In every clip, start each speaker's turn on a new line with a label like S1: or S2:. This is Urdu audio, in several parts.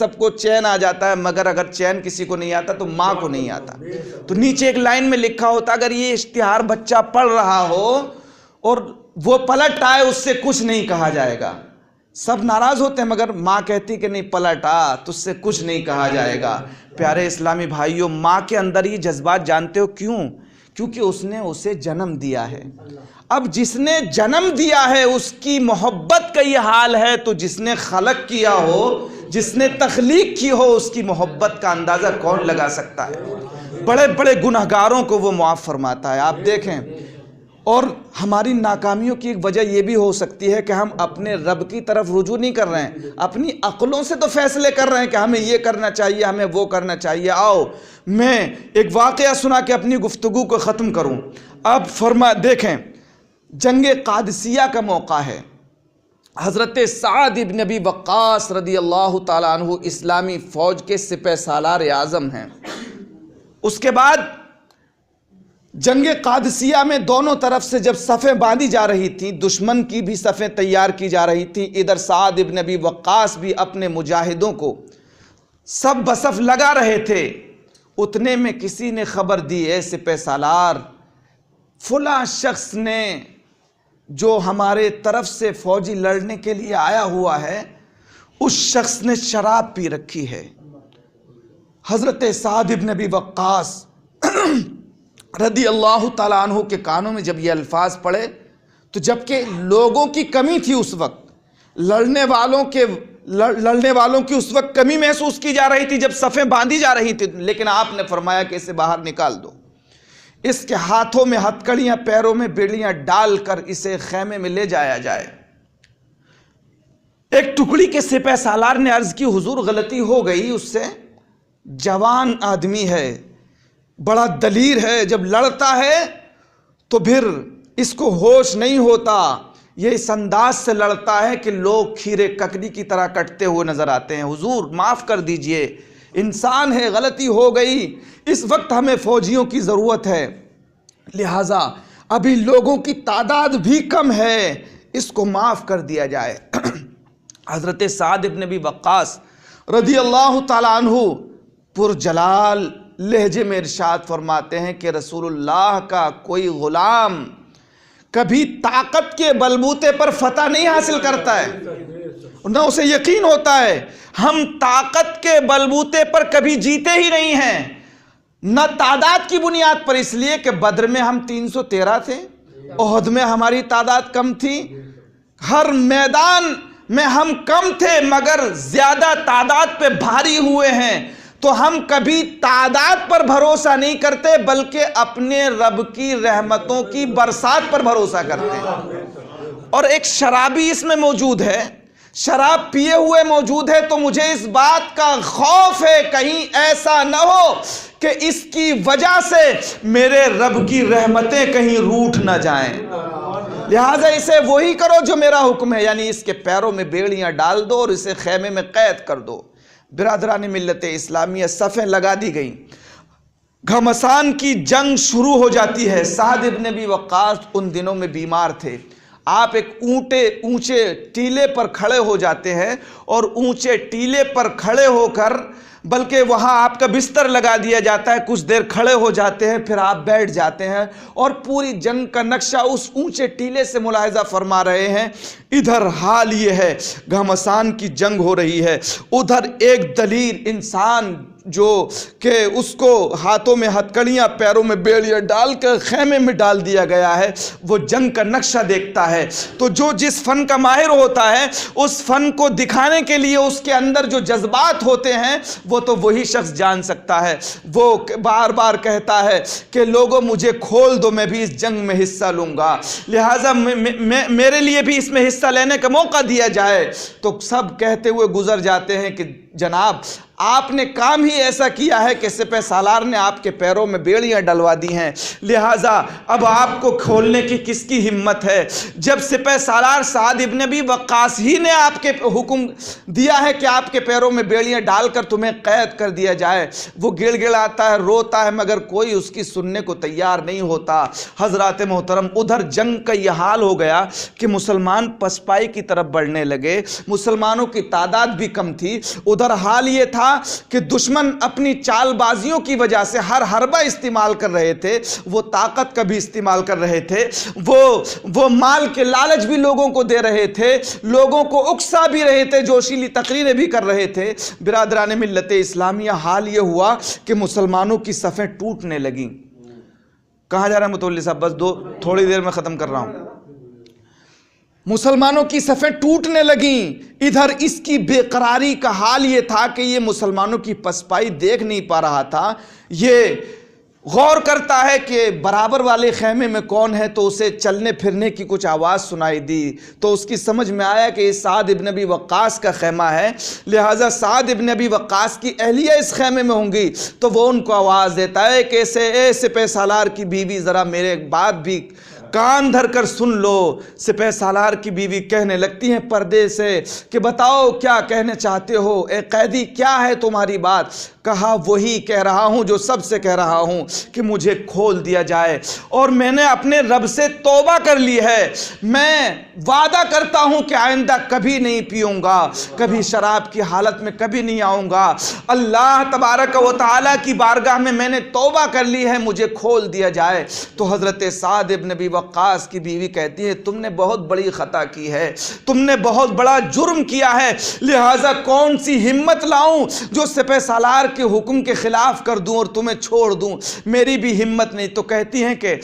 S1: سب کو چین آ جاتا ہے، مگر اگر چین کسی کو نہیں آتا تو ماں کو نہیں آتا۔ تو نیچے ایک لائن میں لکھا ہوتا اگر یہ اشتہار بچہ پڑھ رہا ہو اور وہ پلٹ آئے اس سے کچھ نہیں کہا جائے گا۔ سب ناراض ہوتے ہیں مگر ماں کہتی کہ نہیں پلٹ آ، تجھ سے کچھ نہیں کہا جائے گا۔ پیارے اسلامی بھائیوں، ماں کے اندر یہ جذبات جانتے ہو کیوں؟ کیونکہ اس نے اسے جنم دیا ہے۔ اب جس نے جنم دیا ہے اس کی محبت کا یہ حال ہے، تو جس نے خلق کیا ہو، جس نے تخلیق کی ہو، اس کی محبت کا اندازہ کون لگا سکتا ہے؟ بڑے بڑے گنہگاروں کو وہ معاف فرماتا ہے۔ آپ دیکھیں، اور ہماری ناکامیوں کی ایک وجہ یہ بھی ہو سکتی ہے کہ ہم اپنے رب کی طرف رجوع نہیں کر رہے ہیں، اپنی عقلوں سے تو فیصلے کر رہے ہیں کہ ہمیں یہ کرنا چاہیے، ہمیں وہ کرنا چاہیے۔ آؤ میں ایک واقعہ سنا کے اپنی گفتگو کو ختم کروں۔ اب دیکھیں، جنگ قادسیہ کا موقع ہے، حضرت سعد ابن ابی وقاص رضی اللہ تعالیٰ عنہ اسلامی فوج کے سپہ سالار اعظم ہیں۔ اس کے بعد جنگ قادسیہ میں دونوں طرف سے جب صفیں باندھی جا رہی تھیں، دشمن کی بھی صفیں تیار کی جا رہی تھیں، ادھر سعد ابن ابی وقاص بھی اپنے مجاہدوں کو سب بصف لگا رہے تھے۔ اتنے میں کسی نے خبر دی، اے سپہ سالار، فلاں شخص نے جو ہمارے طرف سے فوجی لڑنے کے لیے آیا ہوا ہے، اس شخص نے شراب پی رکھی ہے۔ حضرت سعد ابن ابی وقاص رضی اللہ تعالیٰ عنہ کے کانوں میں جب یہ الفاظ پڑے تو جبکہ لوگوں کی کمی تھی اس وقت، لڑنے والوں کی اس وقت کمی محسوس کی جا رہی تھی جب صفیں باندھی جا رہی تھی، لیکن آپ نے فرمایا کہ اسے باہر نکال دو، اس کے ہاتھوں میں ہتکڑیاں، پیروں میں بیڑیاں ڈال کر اسے خیمے میں لے جایا جائے۔ ایک ٹکڑی کے سپہ سالار نے عرض کی، حضور غلطی ہو گئی، اس سے جوان آدمی ہے، بڑا دلیر ہے، جب لڑتا ہے تو پھر اس کو ہوش نہیں ہوتا، یہ اس انداز سے لڑتا ہے کہ لوگ کھیرے ککڑی کی طرح کٹتے ہوئے نظر آتے ہیں، حضور معاف کر دیجئے، انسان ہے، غلطی ہو گئی، اس وقت ہمیں فوجیوں کی ضرورت ہے، لہٰذا ابھی لوگوں کی تعداد بھی کم ہے، اس کو معاف کر دیا جائے۔ حضرت سعد ابن ابی وقاص رضی اللہ تعالیٰ عنہ پرجلال لہجے میں ارشاد فرماتے ہیں کہ رسول اللہ کا کوئی غلام کبھی طاقت کے بلبوتے پر فتح نہیں حاصل کرتا ہے، نہ اسے یقین ہوتا ہے ہم طاقت کے بلبوتے پر کبھی جیتے ہی نہیں ہیں، نہ تعداد کی بنیاد پر، اس لیے کہ بدر میں ہم 313 تھے، احد میں ہماری تعداد کم تھی، ہر میدان میں ہم کم تھے مگر زیادہ تعداد پہ بھاری ہوئے ہیں، تو ہم کبھی تعداد پر بھروسہ نہیں کرتے بلکہ اپنے رب کی رحمتوں کی برسات پر بھروسہ کرتے ہیں۔ اور ایک شرابی اس میں موجود ہے، شراب پیے ہوئے موجود ہے، تو مجھے اس بات کا خوف ہے کہیں ایسا نہ ہو کہ اس کی وجہ سے میرے رب کی رحمتیں کہیں روٹھ نہ جائیں، لہٰذا اسے وہی کرو جو میرا حکم ہے، یعنی اس کے پیروں میں بیڑیاں ڈال دو اور اسے خیمے میں قید کر دو۔ برادران ملت اسلامیہ، صفیں لگا دی گئیں، گھمسان کی جنگ شروع ہو جاتی ہے۔ سعد ابن ابی وقاص ان دنوں میں بیمار تھے، آپ ایک اونچے ٹیلے پر کھڑے ہو جاتے ہیں اور اونچے ٹیلے پر کھڑے ہو کر بلکہ وہاں آپ کا بستر لگا دیا جاتا ہے، کچھ دیر کھڑے ہو جاتے ہیں، پھر آپ بیٹھ جاتے ہیں اور پوری جنگ کا نقشہ اس اونچے ٹیلے سے ملاحظہ فرما رہے ہیں۔ ادھر حال یہ ہے گھمسان کی جنگ ہو رہی ہے، ادھر ایک دلیر انسان جو کہ اس کو ہاتھوں میں ہتکڑیاں، پیروں میں بیڑیاں ڈال کر خیمے میں ڈال دیا گیا ہے، وہ جنگ کا نقشہ دیکھتا ہے۔ تو جو جس فن کا ماہر ہوتا ہے اس فن کو دکھانے کے لیے اس کے اندر جو جذبات ہوتے ہیں وہ تو وہی شخص جان سکتا ہے۔ وہ بار بار کہتا ہے کہ لوگوں مجھے کھول دو، میں بھی اس جنگ میں حصہ لوں گا، لہٰذا میرے لیے بھی اس میں حصہ لینے کا موقع دیا جائے۔ تو سب کہتے ہوئے گزر جاتے ہیں کہ جناب آپ نے کام ہی ایسا کیا ہے کہ سپہ سالار نے آپ کے پیروں میں بیڑیاں ڈلوا دی ہیں، لہٰذا اب آپ کو کھولنے کی کس کی ہمت ہے؟ جب سپہ سالار سعد ابن ابی وقاص ہی نے آپ کے حکم دیا ہے کہ آپ کے پیروں میں بیڑیاں ڈال کر تمہیں قید کر دیا جائے، وہ گڑ گڑاتا ہے، روتا ہے، مگر کوئی اس کی سننے کو تیار نہیں ہوتا۔ حضرات محترم، ادھر جنگ کا یہ حال ہو گیا کہ مسلمان پسپائی کی طرف بڑھنے لگے، مسلمانوں کی تعداد بھی کم تھی، ادھر ادھر حال یہ تھا کہ دشمن اپنی چال بازیوں کی وجہ سے ہر حربہ استعمال کر رہے تھے، وہ طاقت کا بھی استعمال کر رہے تھے، وہ مال کے لالچ بھی لوگوں کو دے رہے تھے، لوگوں کو اکسا بھی رہے تھے، جوشیلی تقریریں بھی کر رہے تھے۔ برادران ملت اسلامیہ، حال یہ ہوا کہ مسلمانوں کی صفیں ٹوٹنے لگیں۔ کہاں جا رہا ہے متولی صاحب؟ بس تھوڑی دیر میں ختم کر رہا ہوں۔ مسلمانوں کی صفیں ٹوٹنے لگیں۔ ادھر اس کی بے قراری کا حال یہ تھا کہ یہ مسلمانوں کی پسپائی دیکھ نہیں پا رہا تھا، یہ غور کرتا ہے کہ برابر والے خیمے میں کون ہے، تو اسے چلنے پھرنے کی کچھ آواز سنائی دی، تو اس کی سمجھ میں آیا کہ یہ سعد ابن ابی وقاص کا خیمہ ہے، لہٰذا سعد ابن ابی وقاص کی اہلیہ اس خیمے میں ہوں گی، تو وہ ان کو آواز دیتا ہے کہ اے سپہ سالار کی بیوی، ذرا میرے بات بھی کان دھر کر سن لو۔ سپہ سالار کی بیوی کہنے لگتی ہیں پردے سے کہ بتاؤ کیا کہنے چاہتے ہو، اے قیدی کیا ہے تمہاری بات؟ کہا وہی کہہ رہا ہوں جو سب سے کہہ رہا ہوں کہ مجھے کھول دیا جائے، اور میں نے اپنے رب سے توبہ کر لی ہے، میں وعدہ کرتا ہوں کہ آئندہ کبھی نہیں پیوں گا، کبھی شراب کی حالت میں کبھی نہیں آؤں گا، اللہ تبارک و تعالیٰ کی بارگاہ میں نے توبہ کر لی ہے، مجھے کھول دیا جائے۔ تو حضرت سعد ابن ابی وقاص کی بیوی کہتی ہے تم نے بہت بڑی خطا کی ہے، تم نے بہت بڑا جرم کیا ہے، لہٰذا کون سی ہمت لاؤں جو سپہ سالار کے حکم کے خلاف کر دوں اور تمہیں چھوڑ دوں، میری بھی ہمت نہیں۔ تو کہتی ہیں کہ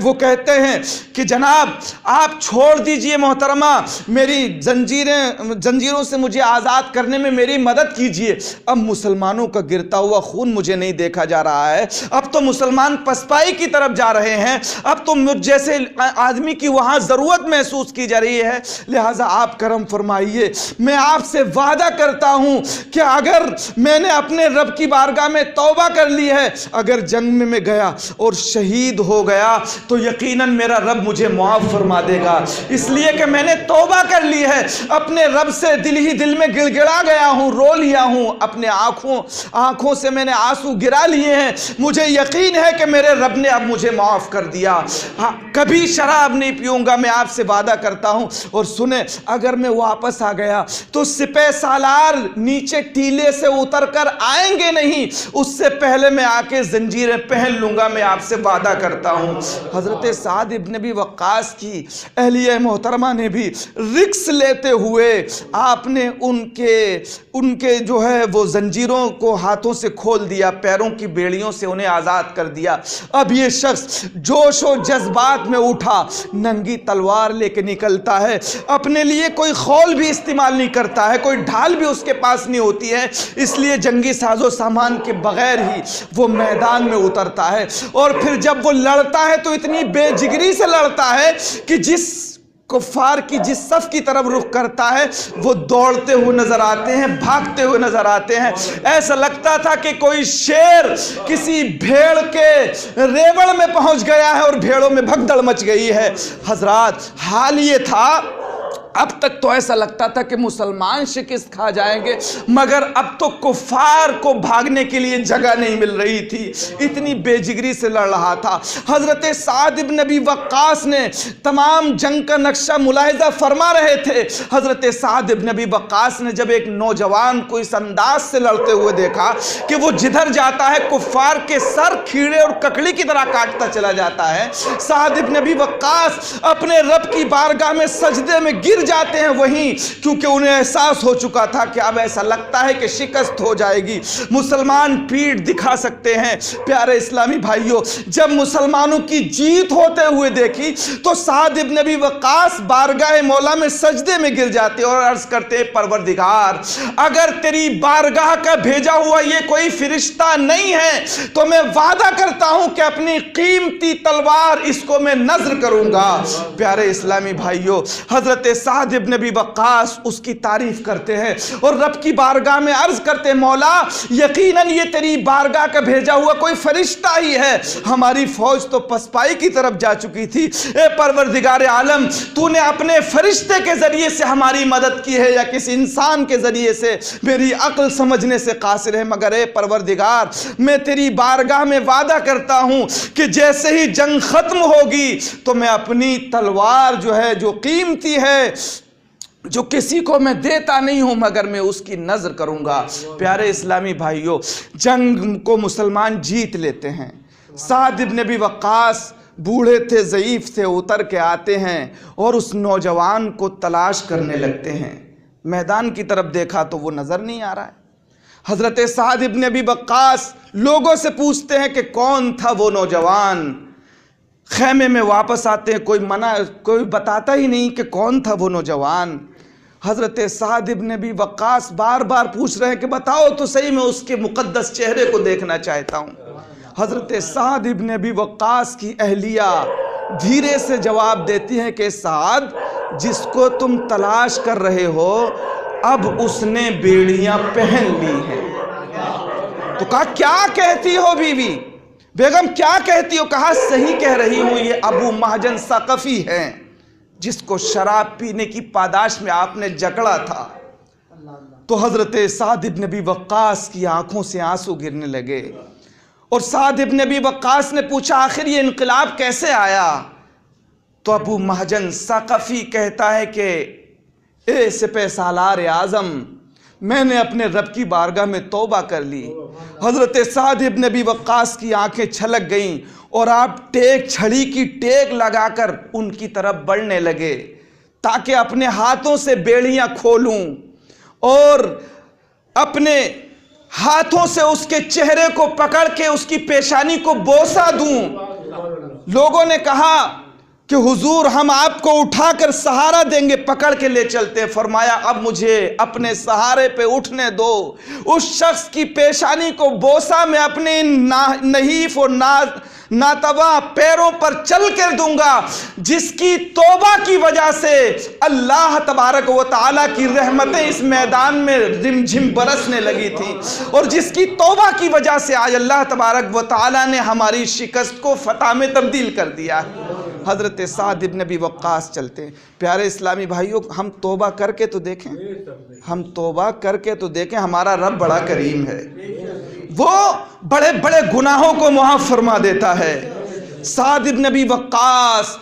S1: وہ کہتے ہیں کہ جناب آپ چھوڑ دیجئے محترمہ، میری زنجیروں سے مجھے آزاد کرنے میں میری مدد کیجئے، اب مسلمانوں کا گرتا ہوا خون مجھے نہیں دیکھا جا رہا ہے، اب تو مسلمان پسپائی کی طرف جا رہے ہیں، اب تو مجھ جیسے آدمی کی وہاں ضرورت محسوس کی جا رہی ہے، لہٰذا آپ کرم فرمائیے، میں آپ سے وعدہ کرتا ہوں کہ اگر میں نے اپنے رب کی بارگاہ میں توبہ کر لی ہے، اگر جنگ میں گیا اور شہید ہو گیا تو یقیناً میرا رب مجھے معاف فرما دے گا، اس لیے کہ میں نے توبہ کر لی ہے، اپنے رب سے دل ہی دل میں گڑ گڑا گیا ہوں، رو لیا ہوں، اپنے آنکھوں سے میں نے آنسو گرا لیے ہیں، مجھے یقین ہے کہ میرے رب نے اب مجھے معاف کر دیا، کبھی شراب نہیں پیوں گا، میں آپ سے وعدہ کرتا ہوں۔ اور سنیں، اگر میں واپس آ گیا تو سپہ سالار نیچے ٹیلے سے اتر کر آئیں گے نہیں، اس سے پہلے میں آ کے زنجیریں پہن لوں گا، میں آپ سے وعدہ کرتا ہوں۔ حضرت سعد ابن ابی وقاص کی اہلیہ محترمہ نے بھی رکس لیتے ہوئے آپ نے ان کے جو ہے وہ زنجیروں کو ہاتھوں سے کھول دیا، پیروں کی بیڑیوں سے انہیں آزاد کر دیا۔ اب یہ شخص جوش و جذبات میں اٹھا، ننگی تلوار لے کے نکلتا ہے، اپنے لیے کوئی خول بھی استعمال نہیں کرتا ہے، کوئی ڈھال بھی اس کے پاس نہیں ہوتی ہے، اس لیے جنگی ساز و سامان کے بغیر ہی وہ میدان میں اترتا ہے، اور پھر جب وہ لڑتا ہے تو اتنی بے جگری سے لڑتا ہے کہ جس کفار کی جس صف کی طرف رخ کرتا ہے وہ دوڑتے ہوئے نظر آتے ہیں، بھاگتے ہوئے نظر آتے ہیں، ایسا لگتا تھا کہ کوئی شیر کسی بھیڑ کے ریوڑ میں پہنچ گیا ہے اور بھیڑوں میں بھگدڑ مچ گئی ہے۔ حضرات حال یہ تھا، اب تک تو ایسا لگتا تھا کہ مسلمان شکست کھا جائیں گے، مگر اب تو کفار کو بھاگنے کے لیے جگہ نہیں مل رہی تھی، اتنی بے جگری سے لڑ رہا تھا۔ حضرت سعد ابن ابی وقاص نے تمام جنگ کا نقشہ ملاحظہ فرما رہے تھے۔ حضرت سعد ابن ابی وقاص نے جب ایک نوجوان کو اس انداز سے لڑتے ہوئے دیکھا کہ وہ جدھر جاتا ہے کفار کے سر کھیڑے اور ککڑی کی طرح کاٹتا چلا جاتا ہے، سعد ابن ابی وقاص اپنے رب کی بارگاہ میں سجدے میں گر جاتے ہیں وہیں، کیونکہ انہیں احساس ہو چکا تھا کہ اب ایسا لگتا ہے کہ شکست ہو جائے گی، مسلمان پیٹ دکھا سکتے ہیں۔ پیارے اسلامی بھائیوں، جب مسلمانوں کی جیت ہوتے ہوئے دیکھی تو سعد ابن ابی وقاص بارگاہ مولا میں سجدے میں گر جاتے اور عرض کرتے پروردگار، اگر تیری بارگاہ کا بھیجا ہوا یہ کوئی فرشتہ نہیں ہے تو میں وعدہ کرتا ہوں کہ اپنی قیمتی تلوار اس کو میں نذر کروں گا۔ پیارے اسلامی بھائیوں، حضرت سعد ابن ابی وقاص اس کی تعریف کرتے ہیں اور رب کی بارگاہ میں عرض کرتے ہیں مولا یقیناً یہ تیری بارگاہ کا بھیجا ہوا کوئی فرشتہ ہی ہے، ہماری فوج تو پسپائی کی طرف جا چکی تھی، اے پروردگار عالم تو نے اپنے فرشتے کے ذریعے سے ہماری مدد کی ہے یا کسی انسان کے ذریعے سے، میری عقل سمجھنے سے قاصر ہے، مگر اے پروردگار میں تیری بارگاہ میں وعدہ کرتا ہوں کہ جیسے ہی جنگ ختم ہوگی تو میں اپنی تلوار جو ہے جو قیمتی ہے جو کسی کو میں دیتا نہیں ہوں مگر میں اس کی نظر کروں گا۔ پیارے اسلامی بھائیوں، جنگ کو مسلمان جیت لیتے ہیں۔ سعد بن ابی وقاص بوڑھے تھے، ضعیف تھے، اتر کے آتے ہیں اور اس نوجوان کو تلاش کرنے لگتے ہیں۔ میدان کی طرف دیکھا تو وہ نظر نہیں آ رہا ہے۔ حضرت سعد بن ابی وقاص لوگوں سے پوچھتے ہیں کہ کون تھا وہ نوجوان۔ خیمے میں واپس آتے ہیں، کوئی بتاتا ہی نہیں کہ کون تھا وہ نوجوان۔ حضرت سعد بن ابی وقاص بار بار پوچھ رہے ہیں کہ بتاؤ تو صحیح، میں اس کے مقدس چہرے کو دیکھنا چاہتا ہوں۔ حضرت سعد بن ابی وقاص کی اہلیہ دھیرے سے جواب دیتی ہیں کہ سعد، جس کو تم تلاش کر رہے ہو اب اس نے بیڑیاں پہن لی ہیں۔ تو کہا کیا کہتی ہو بیوی، بیگم کیا کہتی ہو؟ کہا صحیح کہہ رہی ہوں، یہ ابو مہجن ثقفی ہیں جس کو شراب پینے کی پاداش میں آپ نے جکڑا تھا۔ تو حضرت سعد بن ابی وقاص کی آنکھوں سے آنسو گرنے لگے، اور سعد بن ابی وقاص نے پوچھا آخر یہ انقلاب کیسے آیا؟ تو ابو مہجن ثقفی کہتا ہے کہ اے سپہ سالار اعظم، میں نے اپنے رب کی بارگاہ میں توبہ کر لی۔ حضرت سعد بن ابی وقاص کی آنکھیں چھلک گئیں اور آپ چھڑی کی ٹیک لگا کر ان کی طرف بڑھنے لگے تاکہ اپنے ہاتھوں سے بیڑیاں کھولوں اور اپنے ہاتھوں سے اس کے چہرے کو پکڑ کے اس کی پیشانی کو بوسہ دوں۔ لوگوں نے کہا کہ حضور ہم آپ کو اٹھا کر سہارا دیں گے، پکڑ کے لے چلتے۔ فرمایا اب مجھے اپنے سہارے پہ اٹھنے دو، اس شخص کی پیشانی کو بوسہ میں اپنے نحیف اور ناتواں پیروں پر چل کر دوں گا، جس کی توبہ کی وجہ سے اللہ تبارک و تعالیٰ کی رحمتیں اس میدان میں رم جھم برسنے لگی تھیں، اور جس کی توبہ کی وجہ سے آج اللہ تبارک و تعالیٰ نے ہماری شکست کو فتح میں تبدیل کر دیا ہے۔ حضرت سعد بن ابی وقاص چلتے ہیں۔ پیارے اسلامی بھائیوں، ہم توبہ کر کے تو دیکھیں، ہم توبہ کر کے تو دیکھیں، ہمارا رب بڑا کریم ہے، وہ بڑے بڑے گناہوں کو معاف فرما دیتا ہے۔ سعد بن ابی وقاص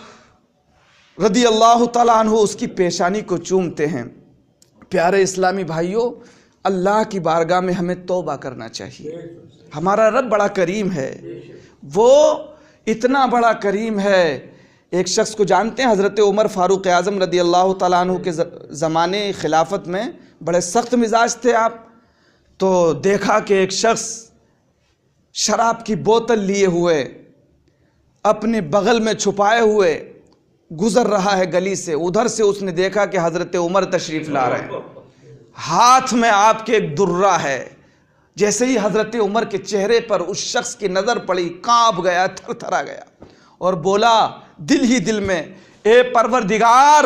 S1: رضی اللہ تعالیٰ عنہ اس کی پیشانی کو چومتے ہیں۔ پیارے اسلامی بھائیوں، اللہ کی بارگاہ میں ہمیں توبہ کرنا چاہیے۔ ہمارا رب بڑا کریم ہے، وہ اتنا بڑا کریم ہے۔ ایک شخص کو جانتے ہیں، حضرت عمر فاروق اعظم رضی اللہ تعالیٰ عنہ کے زمانے خلافت میں بڑے سخت مزاج تھے آپ۔ تو دیکھا کہ ایک شخص شراب کی بوتل لیے ہوئے اپنے بغل میں چھپائے ہوئے گزر رہا ہے گلی سے، ادھر سے اس نے دیکھا کہ حضرت عمر تشریف لا رہے ہیں، ہاتھ میں آپ کے ایک درہ ہے۔ جیسے ہی حضرت عمر کے چہرے پر اس شخص کی نظر پڑی، کانپ گیا، تھر تھرا گیا اور بولا دل ہی دل میں، اے پروردگار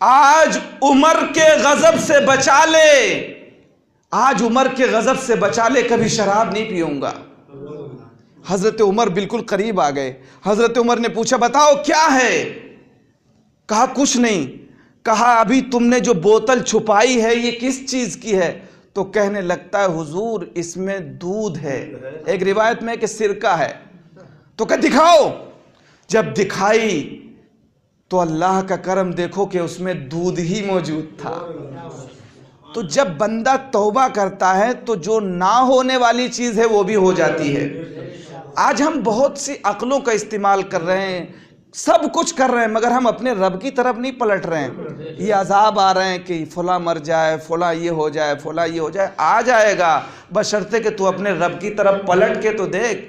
S1: آج عمر کے غضب سے بچا لے، آج عمر کے غضب سے بچا لے، کبھی شراب نہیں پیوں گا۔ حضرت عمر بالکل قریب آ گئے۔ حضرت عمر نے پوچھا بتاؤ کیا ہے؟ کہا کچھ نہیں۔ کہا ابھی تم نے جو بوتل چھپائی ہے یہ کس چیز کی ہے؟ تو کہنے لگتا ہے حضور اس میں دودھ ہے، ایک روایت میں کہ سرکہ ہے۔ تو کہ دکھاؤ۔ جب دکھائی تو اللہ کا کرم دیکھو کہ اس میں دودھ ہی موجود تھا۔ تو جب بندہ توبہ کرتا ہے تو جو نہ ہونے والی چیز ہے وہ بھی ہو جاتی ہے۔ آج ہم بہت سی عقلوں کا استعمال کر رہے ہیں، سب کچھ کر رہے ہیں، مگر ہم اپنے رب کی طرف نہیں پلٹ رہے ہیں۔ یہ عذاب آ رہے ہیں کہ فلاں مر جائے، فلاں یہ ہو جائے، فلاں یہ ہو جائے، آ جائے گا، بشرطے کہ تو اپنے رب کی طرف پلٹ کے تو دیکھ۔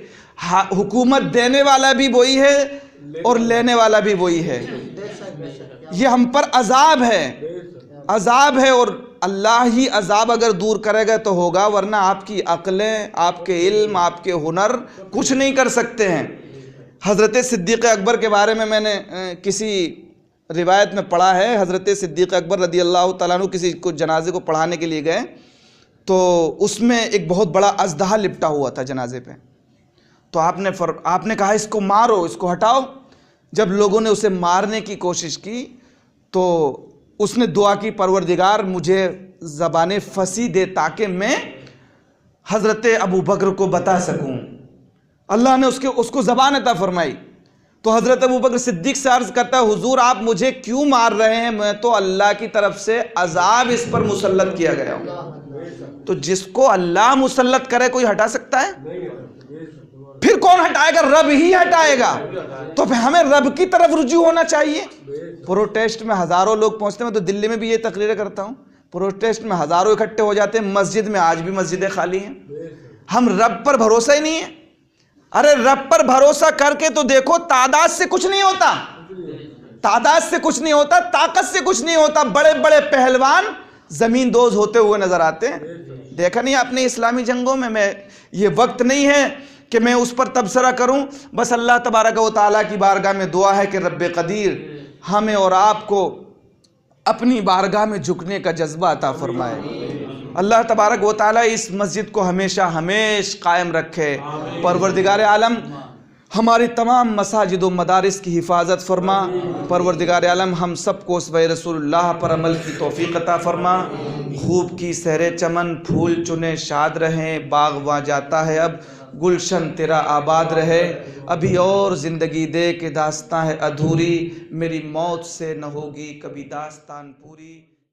S1: حکومت دینے والا بھی وہی ہے اور لینے والا بھی وہی ہے۔ یہ ہم پر عذاب ہے، عذاب ہے، اور اللہ ہی عذاب اگر دور کرے گا تو ہوگا، ورنہ آپ کی عقلیں، آپ کے علم، آپ کے ہنر کچھ نہیں کر سکتے ہیں۔ حضرت صدیق اکبر کے بارے میں نے کسی روایت میں پڑھا ہے، حضرت صدیق اکبر رضی اللہ تعالیٰ عنہ کسی کو جنازے کو پڑھانے کے لیے گئے تو اس میں ایک بہت بڑا اژدہا لپٹا ہوا تھا جنازے پہ۔ تو آپ نے کہا اس کو مارو، اس کو ہٹاؤ۔ جب لوگوں نے اسے مارنے کی کوشش کی تو اس نے دعا کی پروردگار مجھے زبان فصیح دے تاکہ میں حضرت ابو بکر کو بتا سکوں۔ اللہ نے اس کو زبان عطا فرمائی۔ تو حضرت ابوبکر صدیق سے عرض کرتا ہے حضور آپ مجھے کیوں مار رہے ہیں؟ میں تو اللہ کی طرف سے عذاب اس پر مسلط کیا گیا ہوں۔ تو جس کو اللہ مسلط کرے کوئی ہٹا سکتا ہے؟ پھر کون ہٹائے گا؟ رب ہی ہٹائے گا۔ تو پھر ہمیں رب کی طرف رجوع ہونا چاہیے۔ پروٹیسٹ میں ہزاروں لوگ پہنچتے ہیں، میں تو دلی میں بھی یہ تقریریں کرتا ہوں، پروٹیسٹ میں ہزاروں اکٹھے ہو جاتے ہیں، مسجد میں آج بھی مسجدیں خالی ہیں۔ ہم رب پر بھروسہ ہی نہیں ہے۔ ارے رب پر بھروسہ کر کے تو دیکھو، تعداد سے کچھ نہیں ہوتا، تعداد سے کچھ نہیں ہوتا، طاقت سے کچھ نہیں ہوتا۔ بڑے بڑے پہلوان زمین دوز ہوتے ہوئے نظر آتے ہیں۔ دیکھا نہیں آپ نے اسلامی جنگوں میں یہ وقت نہیں ہے کہ میں اس پر تبصرہ کروں، بس اللہ تبارک و تعالیٰ کی بارگاہ میں دعا ہے کہ رب قدیر ہمیں اور آپ کو اپنی بارگاہ میں جھکنے کا جذبہ عطا فرمائے۔ اللہ تبارک و تعالیٰ اس مسجد کو ہمیشہ قائم رکھے۔ پروردگار عالم ہماری تمام مساجد و مدارس کی حفاظت فرما۔ پروردگار عالم ہم سب کو اسوہ رسول اللہ پر عمل کی توفیق عطا فرما۔ خوب کی سہرے چمن، پھول چنے شاد رہیں، باغ وہاں جاتا ہے اب، گلشن تیرا آباد رہے۔ ابھی اور زندگی دے کہ داستاں ہے ادھوری، میری موت سے نہ ہوگی کبھی داستان پوری۔